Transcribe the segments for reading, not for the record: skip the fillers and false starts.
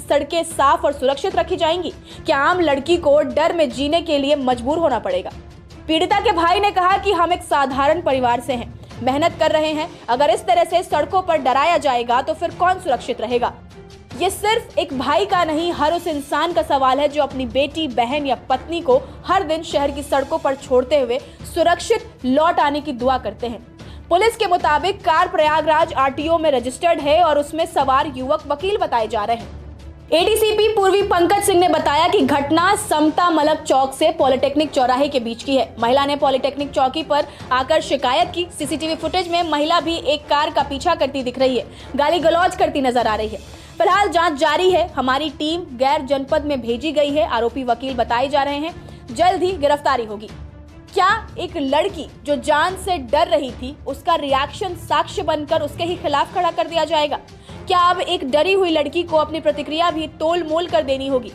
सड़कें साफ और सुरक्षित रखी जाएंगी? क्या आम लड़की को डर में जीने के लिए मजबूर होना पड़ेगा? पीड़िता के भाई ने कहा कि हम एक साधारण परिवार से हैं, मेहनत कर रहे हैं। अगर इस तरह से सड़कों पर डराया जाएगा तो फिर कौन सुरक्षित रहेगा? ये सिर्फ एक भाई का नहीं, हर उस इंसान का सवाल है जो अपनी बेटी, बहन या पत्नी को हर दिन शहर की सड़कों पर छोड़ते हुए सुरक्षित लौट आने की दुआ करते हैं। पुलिस के मुताबिक कार प्रयागराज आरटीओ में रजिस्टर्ड है और उसमें सवार युवक वकील बताए जा रहे हैं। एडीसीपी पूर्वी पंकज सिंह ने बताया कि घटना समता मलक चौक से पॉलिटेक्निक चौराहे के बीच की है। महिला ने पॉलिटेक्निक चौकी पर आकर शिकायत की। सीसीटीवी फुटेज में महिला भी एक कार का पीछा करती दिख रही है, गाली गलौज करती नजर आ रही है। फिलहाल जांच जारी है। हमारी टीम गैर जनपद में भेजी गई है। आरोपी वकील बताए जा रहे हैं, जल्द ही गिरफ्तारी होगी। क्या एक लड़की जो जान से डर रही थी, उसका रिएक्शन साक्ष्य बनकर उसके ही खिलाफ खड़ा कर दिया जाएगा? क्या अब एक डरी हुई लड़की को अपनी प्रतिक्रिया भी तोल मोल कर देनी होगी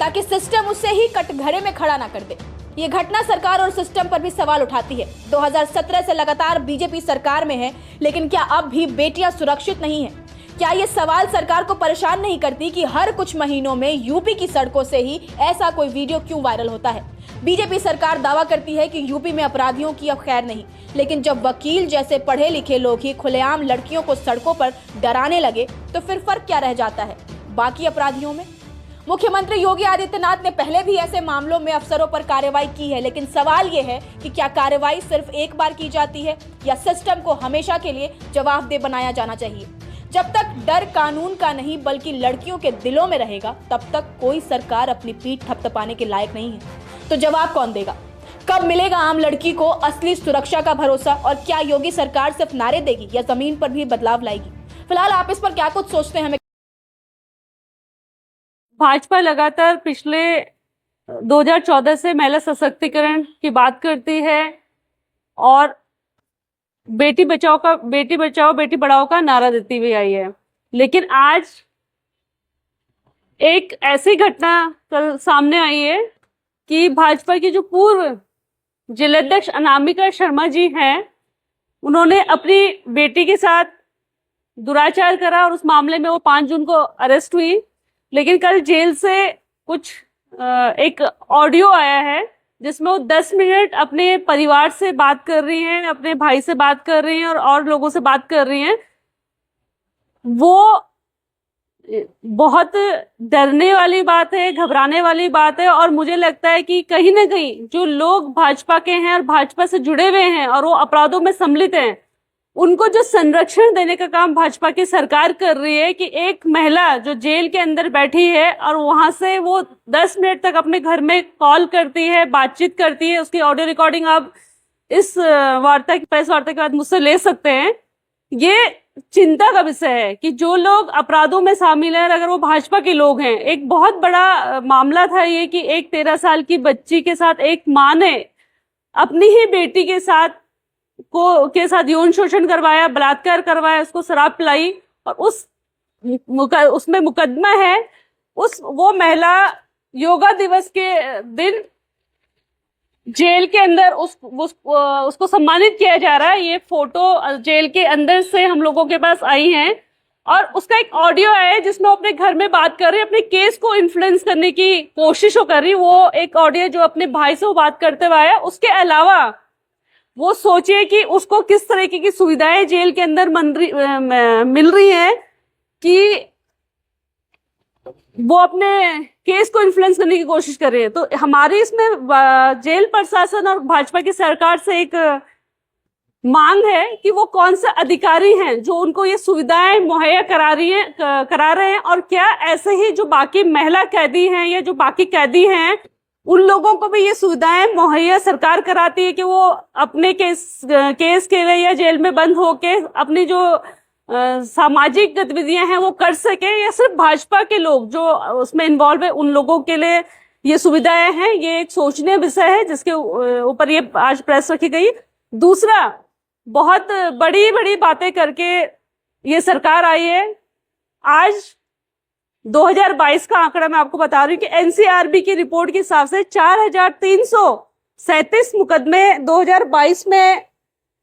ताकि सिस्टम उसे ही कटघरे में खड़ा ना कर दे? ये घटना सरकार और सिस्टम पर भी सवाल उठाती है। 2017 से लगातार बीजेपी सरकार में है, लेकिन क्या अब भी बेटियां सुरक्षित नहीं है? क्या ये सवाल सरकार को परेशान नहीं करती कि हर कुछ महीनों में यूपी की सड़कों से ही ऐसा कोई वीडियो क्यों वायरल होता है? बीजेपी सरकार दावा करती है कि यूपी में अपराधियों की अब खैर नहीं, लेकिन जब वकील जैसे पढ़े लिखे लोग ही खुलेआम लड़कियों को सड़कों पर डराने लगे तो फिर फर्क क्या रह जाता है बाकी अपराधियों में? मुख्यमंत्री योगी आदित्यनाथ ने पहले भी ऐसे मामलों में अफसरों पर कार्रवाई की है, लेकिन सवाल यह है कि क्या कार्रवाई सिर्फ एक बार की जाती है या सिस्टम को हमेशा के लिए जवाबदेह बनाया जाना चाहिए? जब तक डर कानून का नहीं बल्कि लड़कियों के दिलों में रहेगा, तब तक कोई सरकार अपनी पीठ थपथपाने के लायक नहीं है। तो जवाब कौन देगा? कब मिलेगा आम लड़की को असली सुरक्षा का भरोसा? और क्या योगी सरकार सिर्फ नारे देगी या जमीन पर भी बदलाव लाएगी? फिलहाल आप इस पर क्या कुछ सोचते हैं? हमें भाजपा लगातार पिछले 2014 से महिला सशक्तिकरण की बात करती है और बेटी बचाओ बेटी पढ़ाओ का नारा देती हुई आई है, लेकिन आज एक ऐसी घटना कल सामने आई है कि भाजपा की जो पूर्व जिलाध्यक्ष अनामिका शर्मा जी हैं, उन्होंने अपनी बेटी के साथ दुराचार करा और उस मामले में वो 5 जून को अरेस्ट हुई। लेकिन कल जेल से कुछ एक ऑडियो आया है जिसमें वो 10 मिनट अपने परिवार से बात कर रही हैं, अपने भाई से बात कर रही हैं और लोगों से बात कर रही हैं। वो बहुत डरने वाली बात है, घबराने वाली बात है और मुझे लगता है कि कहीं ना कहीं जो लोग भाजपा के हैं और भाजपा से जुड़े हुए हैं और वो अपराधों में सम्मिलित हैं, उनको जो संरक्षण देने का काम भाजपा की सरकार कर रही है कि एक महिला जो जेल के अंदर बैठी है और वहां से वो 10 मिनट तक अपने घर में कॉल करती है, बातचीत करती है, उसकी ऑडियो रिकॉर्डिंग आप इस प्रेस वार्ता के बाद मुझसे ले सकते हैं। ये चिंता का विषय है कि जो लोग अपराधों में शामिल हैं, अगर वो भाजपा के लोग हैं। एक बहुत बड़ा मामला था ये कि एक 13 साल की बच्ची के साथ एक माँ ने अपनी ही बेटी के साथ यौन शोषण करवाया, बलात्कार करवाया, उसको शराब पिलाई और उसमें मुकदमा है। वो महिला योगा दिवस के दिन जेल के अंदर उसको सम्मानित किया जा रहा है। ये फोटो जेल के अंदर से हम लोगों के पास आई हैं और उसका एक ऑडियो है जिसमें वो अपने घर में बात कर रही है, अपने केस को इन्फ्लुएंस करने की कोशिश कर रही। वो एक ऑडियो जो अपने भाई से वो बात करते हुए आया। उसके अलावा वो सोचिए कि उसको किस तरीके की सुविधाएं जेल के अंदर मिल रही हैं कि वो अपने केस को इन्फ्लुएंस करने की कोशिश कर रही है। तो हमारी इसमें जेल प्रशासन और भाजपा की सरकार से एक मांग है कि वो कौन से अधिकारी हैं जो उनको ये सुविधाएं मुहैया करा रहे हैं और क्या ऐसे ही जो बाकी महिला कैदी हैं या जो बाकी कैदी हैं उन लोगों को भी ये सुविधाएं मुहैया सरकार कराती है कि वो अपने केस के लिए या जेल में बंद होके अपनी जो सामाजिक गतिविधियां हैं वो कर सके, या सिर्फ भाजपा के लोग जो उसमें इन्वॉल्व है उन लोगों के लिए ये सुविधाएं हैं। ये एक सोचनीय विषय है जिसके ऊपर ये आज प्रेस रखी गई। दूसरा, बहुत बड़ी बड़ी बातें करके ये सरकार आई है। आज 2022 का आंकड़ा मैं आपको बता रही हूँ कि एनसीआरबी की रिपोर्ट के हिसाब से 4337 मुकदमे 2022 में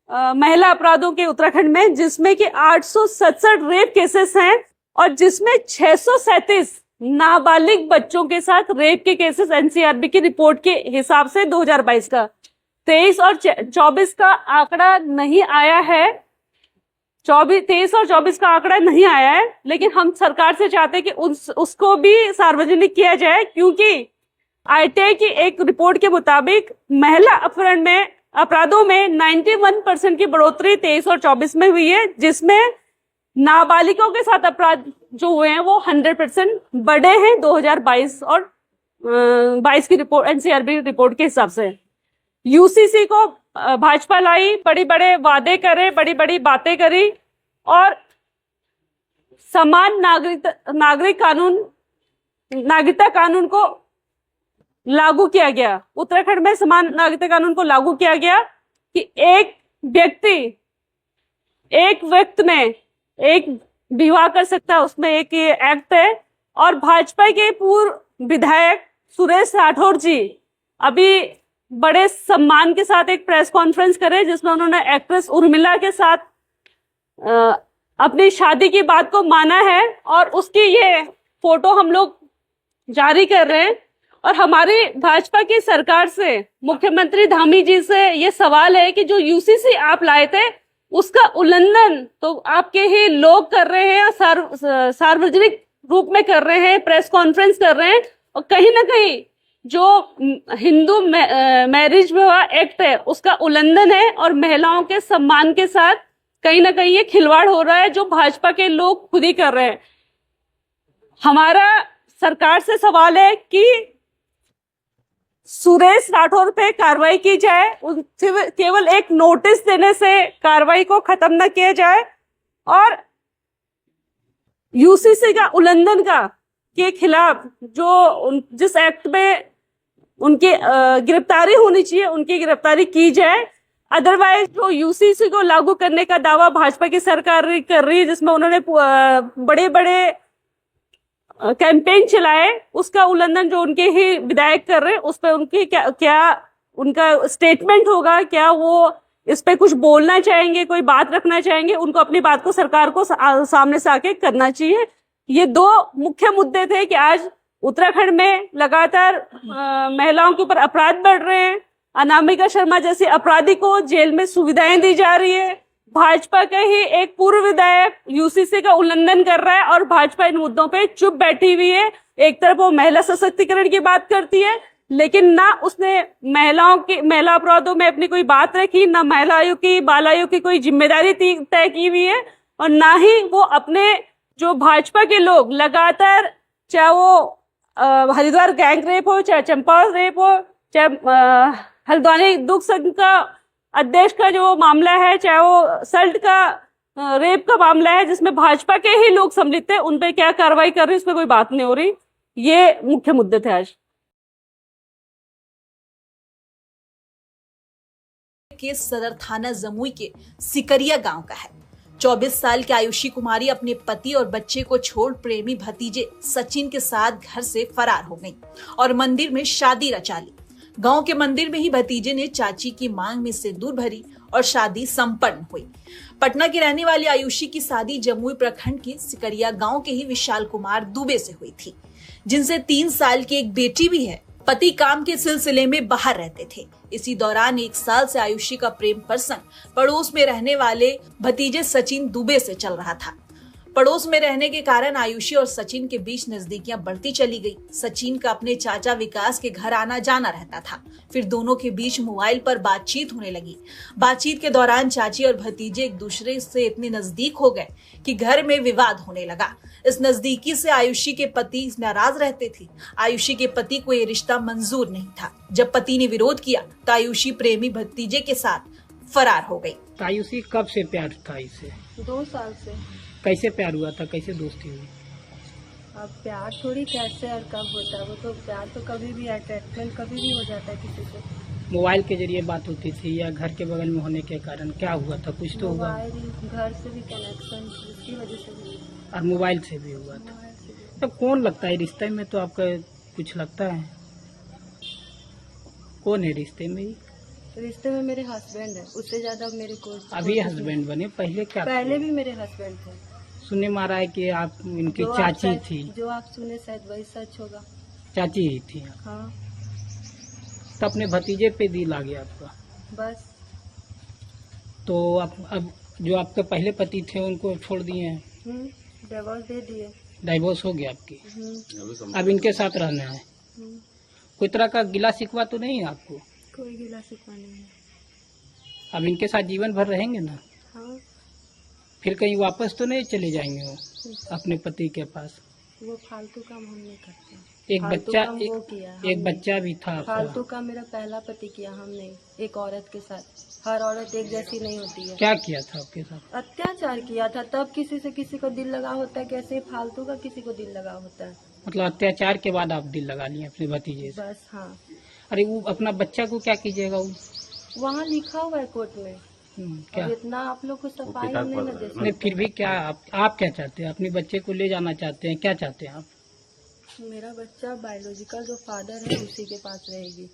महिला अपराधों के उत्तराखंड में, जिसमें कि 867 रेप केसेस हैं और जिसमें 637 नाबालिग बच्चों के साथ रेप के केसेस एनसीआरबी की रिपोर्ट के हिसाब से 2022 का 23 और 24 का आंकड़ा नहीं आया है। 23 और 24 का आंकड़ा नहीं आया है, लेकिन हम सरकार से चाहते हैं कि उसको भी सार्वजनिक किया जाए, क्योंकि आईटीआई की एक रिपोर्ट के मुताबिक महिला अपहरण में अपराधों में 91% की बढ़ोतरी 23 और 24 में हुई है, जिसमें नाबालिगों के साथ अपराध जो हुए हैं वो 100% बढ़े हैं 2022 और 22 की रिपोर्ट एनसीआरबी रिपोर्ट के हिसाब से। यूसीसी को भाजपा लाई, बड़ी बड़े वादे करे, बड़ी बड़ी बातें करी और समान नागरिकता कानून को लागू किया गया। उत्तराखंड में समान नागरिकता कानून को लागू किया गया कि एक व्यक्ति में एक विवाह कर सकता है, उसमें एक एक्ट है। और भाजपा के पूर्व विधायक सुरेश राठौर जी अभी बड़े सम्मान के साथ एक प्रेस कॉन्फ्रेंस करे, जिसमें उन्होंने एक्ट्रेस उर्मिला के साथ अपनी शादी की बात को माना है और उसकी ये फोटो हम लोग जारी कर रहे हैं। और हमारी भाजपा की सरकार से, मुख्यमंत्री धामी जी से ये सवाल है कि जो यूसीसी आप लाए थे उसका उल्लंघन तो आपके ही लोग कर रहे हैं, सार्वजनिक रूप में कर रहे हैं, प्रेस कॉन्फ्रेंस कर रहे हैं, और कहीं ना कहीं जो हिंदू मैरिज विवाह एक्ट है उसका उल्लंघन है और महिलाओं के सम्मान के साथ कहीं ना कहीं ये खिलवाड़ हो रहा है, जो भाजपा के लोग खुद ही कर रहे हैं। हमारा सरकार से सवाल है कि सुरेश राठौर पे कार्रवाई की जाए, केवल एक नोटिस देने से कार्रवाई को खत्म न किया जाए और यूसीसी का उल्लंघन के खिलाफ जो जिस एक्ट में उनकी गिरफ्तारी होनी चाहिए उनकी गिरफ्तारी की जाए। अदरवाइज जो यूसीसी को लागू करने का दावा भाजपा की सरकार कर रही है, जिसमें उन्होंने बड़े बड़े कैंपेन चलाए, उसका उल्लंघन जो उनके ही विधायक कर रहे हैं उस पर उनकी क्या उनका स्टेटमेंट होगा, क्या वो इस पे कुछ बोलना चाहेंगे, कोई बात रखना चाहेंगे, उनको अपनी बात को सरकार को सामने से आके करना चाहिए। ये दो मुख्य मुद्दे थे कि आज उत्तराखंड में लगातार महिलाओं के ऊपर अपराध बढ़ रहे हैं, अनामिका शर्मा जैसी अपराधी को जेल में सुविधाएं दी जा रही है, भाजपा का ही एक पूर्व विधायक यूसीसी का उल्लंघन कर रहा है और भाजपा इन मुद्दों पे चुप बैठी हुई है। एक तरफ वो महिला सशक्तिकरण की बात करती है, लेकिन ना उसने महिला अपराधों में अपनी कोई बात रखी, ना महिला आयोग की बाल आयोग की कोई जिम्मेदारी तय की हुई है, और ना ही वो अपने जो भाजपा के लोग लगातार, चाहे वो हरिद्वार गैंग रेप हो, चाहे चंपावत रेप हो, चाहे हल्द्वानी दुख संघ का अध्यक्ष का जो मामला है, चाहे वो सल्ट का रेप का मामला है जिसमें भाजपा के ही लोग सम्मिलित थे, उन पे क्या कार्रवाई कर रही है, उस पर कोई बात नहीं हो रही। ये मुख्य मुद्दे थे आज के। सदर थाना जमुई के सिकरिया गांव का है। 24 साल की आयुषी कुमारी अपने पति और बच्चे को छोड़ प्रेमी भतीजे सचिन के साथ घर से फरार हो गई और मंदिर में शादी रचा ली। गांव के मंदिर में ही भतीजे ने चाची की मांग में सिंदूर भरी और शादी संपन्न हुई। पटना की रहने वाली आयुषी की शादी जमुई प्रखंड के सिकरिया गांव के ही विशाल कुमार दुबे से हुई थी, जिनसे 3 साल की एक बेटी भी है। पति काम के सिलसिले में बाहर रहते थे। इसी दौरान 1 साल से आयुषी का प्रेम प्रसंग पड़ोस में रहने वाले भतीजे सचिन दुबे से चल रहा था। पड़ोस में रहने के कारण आयुषी और सचिन के बीच नजदीकियां बढ़ती चली गई। सचिन का अपने चाचा विकास के घर आना जाना रहता था। फिर दोनों के बीच मोबाइल पर बातचीत होने लगी। बातचीत के दौरान चाची और भतीजे एक दूसरे से इतने नजदीक हो गए कि घर में विवाद होने लगा। इस नजदीकी से आयुषी के पति नाराज रहते थे। आयुषी के पति को ये रिश्ता मंजूर नहीं था। जब पति ने विरोध किया तो आयुषी प्रेमी भतीजे के साथ फरार हो गई। आयुषी कब से प्यार था इससे? 2 साल से। कैसे प्यार हुआ था, कैसे दोस्ती हुई? अब प्यार थोड़ी कैसे और कब होता है, वो तो प्यार तो कभी भी अटैचमेंट कभी भी हो जाता है किसी से। मोबाइल के जरिए बात होती थी या घर के बगल में होने के कारण क्या हुआ था? कुछ तो हुआ। मोबाइल घर से भी कनेक्शन इसकी वजह से भी और मोबाइल से भी हुआ था। तो कौन लगता है रिश्ते में? तो आपका कुछ लगता है कौन है रिश्ते में? रिश्ते में मेरे हस्बैंड है, उससे ज्यादा मेरे को। अभी हस्बैंड बने, पहले क्या? पहले भी मेरे हस्बैंड थे। सुनने में आ रहा है कि आप इनकी जो आप चाची शायद- थी। जो आप सुने शायद वही सच होगा। चाची ही थी। हाँ तो अपने भतीजे पे दिल आ गया आपका। बस। तो अब जो आपके पहले पति थे उनको छोड़ दिए हैं, डिवोर्स दे दिए। डाइवोर्स हो गया आपकी, हम्म, अब इनके साथ रहना है। हम्म, कोई तरह का गिला शिकवा तो नहीं है आपको? कोई गिला शिकवा नहीं है। अब इनके साथ जीवन भर रहेंगे ना? हाँ फिर कहीं वापस तो नहीं चले जाएंगे वो अपने पति के पास? वो फालतू काम हम नहीं करते। एक फालतू बच्चा काम वो किया, हम एक नहीं। बच्चा भी था आपका। फालतू काम मेरा पहला पति किया, हम नहीं। एक औरत के साथ, हर औरत एक जैसी नहीं होती है। क्या किया था आपके साथ? अत्याचार किया था, तब किसी से किसी को दिल लगा होता है, कैसे फालतू का किसी को दिल लगा होता है। मतलब अत्याचार के बाद आप दिल लगा लिए अपने भतीजे से? बस हाँ, अरे वो अपना बच्चा को क्या कीजिएगा? वो वहाँ लिखा हुआ है कोर्ट में। क्या? अब इतना आप लोग को सफाई हम नहीं ना दे नहीं सकते। फिर भी क्या आप क्या चाहते हैं? अपने बच्चे को ले जाना चाहते हैं? क्या चाहते हैं आप? मेरा बच्चा बायोलॉजिकल जो फादर है उसी के पास रहेगी।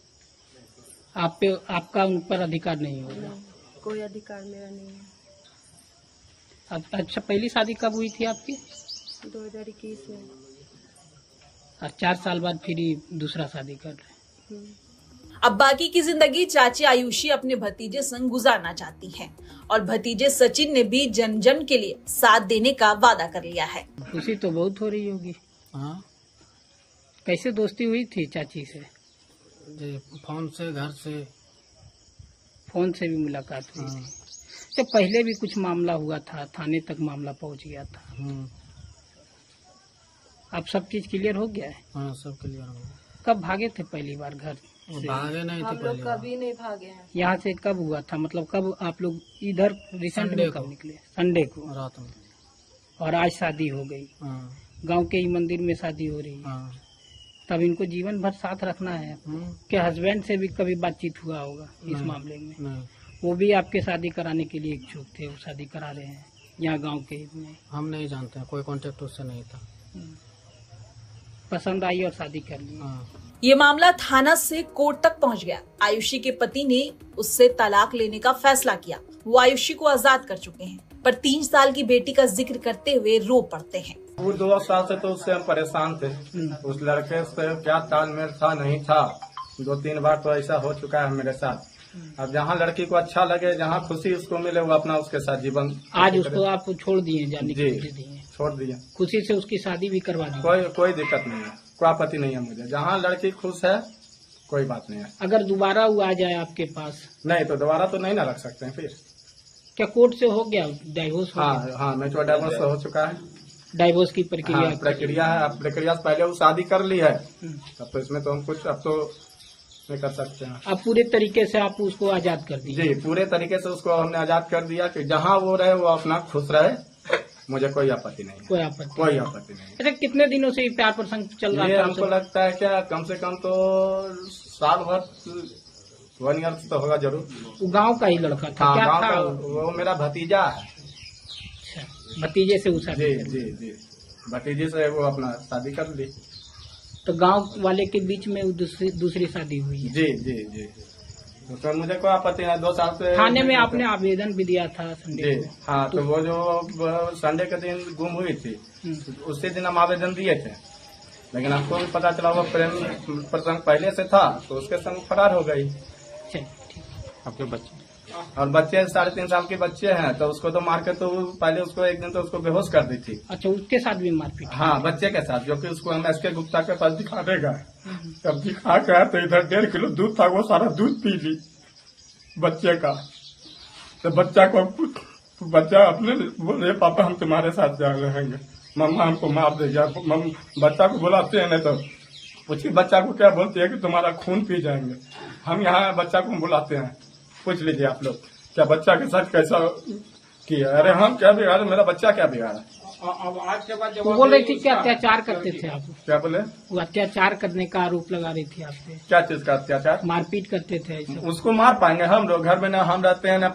आप पे आपका उन पर अधिकार नहीं होगा? नहीं, कोई अधिकार मेरा नहीं है। अब अच्छा, पहली शादी कब हुई थी आपकी? 2021 में। और 4 साल बाद फिर ही दूसरा शादी कर रहे हैं। अब बाकी की जिंदगी चाची आयुषी अपने भतीजे संग गुजारना चाहती हैं और भतीजे सचिन ने भी जन जन के लिए साथ देने का वादा कर लिया है। खुशी तो बहुत हो रही होगी। हाँ कैसे दोस्ती हुई थी चाची से? जी, फोन से, घर से। फोन से भी मुलाकात हुई हाँ, थी? तो पहले भी कुछ मामला हुआ था, थाने तक मामला पहुंच गया था। अब सब चीज क्लियर हो गया है? हाँ, सब क्लियर हो गया। कब भागे थे पहली बार घर वो से? भागे नहीं थे हम लोग पहले बार। कभी नहीं भागे हैं। यहाँ से कब हुआ था? मतलब कब आप लोग इधर रिसेंट संडे में कब को। निकले? संडे को। रात में। और आज शादी हो गई, हाँ, गांव के ही मंदिर में शादी हो रही है। हाँ, तब इनको जीवन भर साथ रखना है। कि हस्बैंड से भी कभी बातचीत हुआ होगा इस नहीं। मामले में? नहीं, वो भी आपके शादी कराने के लिए इच्छुक थे, वो शादी करा रहे हैं यहाँ गांव के हित में? हम नहीं जानते हैं, कोई कांटेक्ट उससे नहीं था। पसंद आई और शादी कर ली। हाँ, ये मामला थाना से कोर्ट तक पहुंच गया। आयुषी के पति ने उससे तलाक लेने का फैसला किया। वो आयुषी को आजाद कर चुके हैं, पर 3 साल की बेटी का जिक्र करते हुए रो पड़ते हैं। वो 2 साल से तो उससे हम परेशान थे। उस लड़के से क्या तालमेल था नहीं था, 2-3 बार तो ऐसा हो चुका है मेरे साथ। अब जहाँ लड़की को अच्छा लगे, जहाँ खुशी उसको मिले, वो अपना उसके साथ जीवन आज उसको आप छोड़ दिए, जाने जी। की दिए, छोड़ दिया। खुशी से उसकी शादी भी करवा दी। कोई दिक्कत नहीं है, कोई आपत्ति नहीं है मुझे। जहाँ लड़की खुश है कोई बात नहीं है। अगर दोबारा वो आ जाए आपके पास, नहीं तो दोबारा तो नहीं ना रख सकते हैं फिर। क्या कोर्ट से हो गया डाइवोर्स? हाँ, मेचुअर डाइवोर्स हो चुका है। डाइवोर्स की प्रक्रिया? हाँ, प्रक्रिया है। अब प्रक्रिया से पहले वो शादी कर ली है, अब तो इसमें तो हम कुछ अब तो नहीं कर सकते हैं। अब पूरे तरीके से आप उसको आजाद कर दीजिए। जी, पूरे तरीके से उसको हमने आजाद कर दिया कि जहाँ वो रहे वो अपना खुश रहे, मुझे कोई आपत्ति नहीं है। कोई आपत्ति? कोई आपत्ति नहीं अच्छा, कितने दिनों से ये प्यार प्रसंग चल है। ये रहा था? हमको लगता है क्या कम से कम तो साल भर, 1 ईयर तो होगा जरूर। वो गांव का ही लड़का था? हाँ, क्या गाँव था का वो? वो मेरा भतीजा है। अच्छा, भतीजे से वो शादी जी कर ली। जी जी, भतीजे से वो अपना शादी कर ली। तो गांव वाले के बीच में वो दूसरी शादी हुई है? जी जी जी, उसमें मुझे कोई आपत्ति नहीं। 2 साल से थाने में आपने आवेदन भी दिया था संडे जी। को? हाँ, तो वो जो संडे के दिन गुम हुई थी, उसी दिन हम आवेदन दिए थे, लेकिन हमको भी पता चला वो प्रेम प्रसंग पहले से था, तो उसके संग फरार हो गई। चलिए, ठीक। आपके बच्चे और बच्चे 3.5 साल के बच्चे हैं, तो उसको तो मार के तो पहले उसको एक दिन तो उसको बेहोश कर दी थी। अच्छा, उसके साथ भी मारपीट? हाँ, बच्चे के साथ, जो कि उसको हम एसके गुप्ता के पास दिखा देगा। जब दिखा गया तो इधर 1.5 किलो दूध था, वो सारा दूध पी ली बच्चे का। तो बच्चा अपने बोले पापा हम तुम्हारे साथ जा रहेंगे, मम्मा हमको मार देगा। बच्चा को बुलाते हैं, नहीं तो उसी बच्चा को क्या बोलते हैं कि तुम्हारा खून पी जाएंगे। हम यहाँ बच्चा को बुलाते हैं, पूछ लीजिए आप लोग क्या बच्चा के साथ कैसा किया। अरे हम क्या बिगाड़े, मेरा बच्चा क्या बिगाड़ा। अब आज के बाद वो बोल रही थी कि अत्याचार करते थे आप? क्या बोले? वो अत्याचार करने का आरोप लगा रही थी आप पे? क्या चीज का अत्याचार? मारपीट करते थे ऐसे? उसको मार पाएंगे हम लोग? घर में ना हम रहते हैं ना